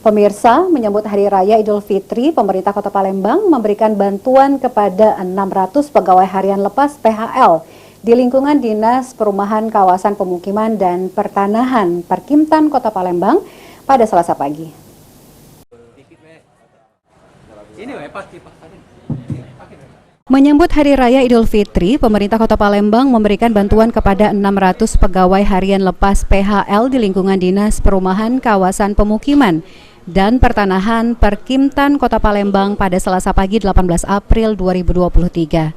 Pemirsa, menyambut Hari Raya Idul Fitri, pemerintah Kota Palembang memberikan bantuan kepada 600 pegawai harian lepas PHL di lingkungan Dinas Perumahan Kawasan Pemukiman dan Pertanahan Perkimtan Kota Palembang pada Selasa pagi. Menyambut Hari Raya Idul Fitri, pemerintah Kota Palembang memberikan bantuan kepada 600 pegawai harian lepas PHL di lingkungan Dinas Perumahan Kawasan Pemukiman dan Pertanahan Perkimtan Kota Palembang pada Selasa pagi 18 April 2023.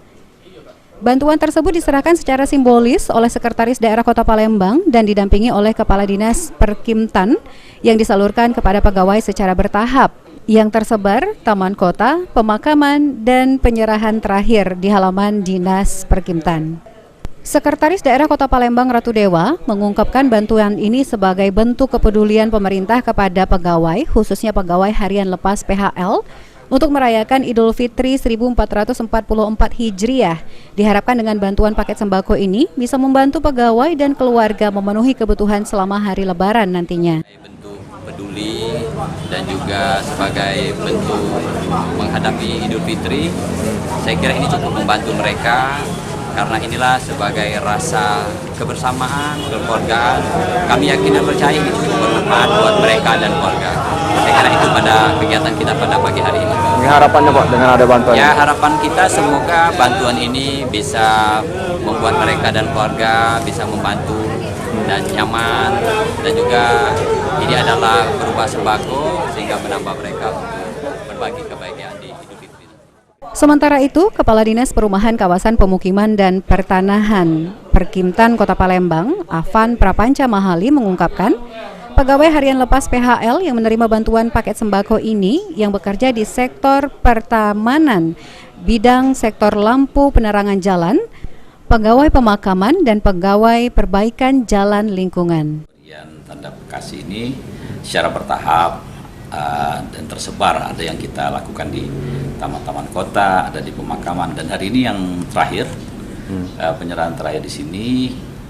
Bantuan tersebut diserahkan secara simbolis oleh Sekretaris Daerah Kota Palembang dan didampingi oleh Kepala Dinas Perkimtan yang disalurkan kepada pegawai secara bertahap yang tersebar Taman Kota, Pemakaman, dan penyerahan terakhir di halaman Dinas Perkimtan. Sekretaris Daerah Kota Palembang Ratu Dewa mengungkapkan bantuan ini sebagai bentuk kepedulian pemerintah kepada pegawai, khususnya pegawai harian lepas PHL, untuk merayakan Idul Fitri 1444 Hijriah. Diharapkan dengan bantuan paket sembako ini bisa membantu pegawai dan keluarga memenuhi kebutuhan selama hari Lebaran nantinya. Bentuk peduli dan juga sebagai bentuk menghadapi Idul Fitri, saya kira ini cukup membantu mereka. Karena inilah sebagai rasa kebersamaan, kekeluargaan, kami yakin dan percaya ini cukup bermanfaat buat mereka dan keluarga. Saya kira itu pada kegiatan kita pada pagi hari ini. Ini harapannya Pak dengan ada bantuan? Ya, harapan kita semoga bantuan ini bisa membuat mereka dan keluarga bisa membantu dan nyaman, dan juga ini adalah berupa sembako sehingga menambah mereka untuk berbagi kebahagiaan di Idul Fitri. Sementara itu, Kepala Dinas Perumahan Kawasan Pemukiman dan Pertanahan Perkimtan Kota Palembang, Afan Prapanca Mahali mengungkapkan, pegawai harian lepas PHL yang menerima bantuan paket sembako ini yang bekerja di sektor pertamanan, bidang sektor lampu penerangan jalan, pegawai pemakaman, dan pegawai perbaikan jalan lingkungan. Tanda kasih ini secara bertahap dan tersebar, ada yang kita lakukan di taman-taman kota, ada di pemakaman, dan hari ini yang terakhir penyerahan terakhir di sini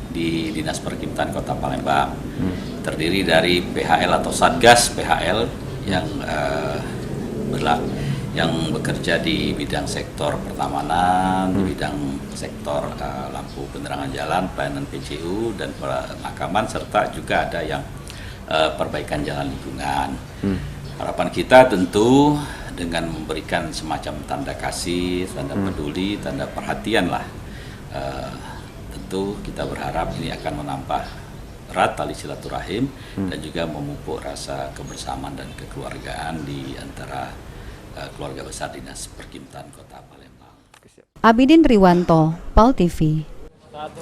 di Dinas Perkimtan Kota Palembang, terdiri dari PHL atau Satgas PHL yang bekerja di bidang sektor pertamanan, di bidang sektor lampu penerangan jalan, pelayanan PCU dan pemakaman, serta juga ada yang perbaikan jalan lingkungan. Harapan kita tentu dengan memberikan semacam tanda kasih, tanda peduli, tanda perhatian lah. Tentu kita berharap ini akan menambah erat tali silaturahim dan juga memupuk rasa kebersamaan dan kekeluargaan di antara keluarga besar Dinas Perkimtan Kota Palembang. Abidin Riwanto, PAL TV.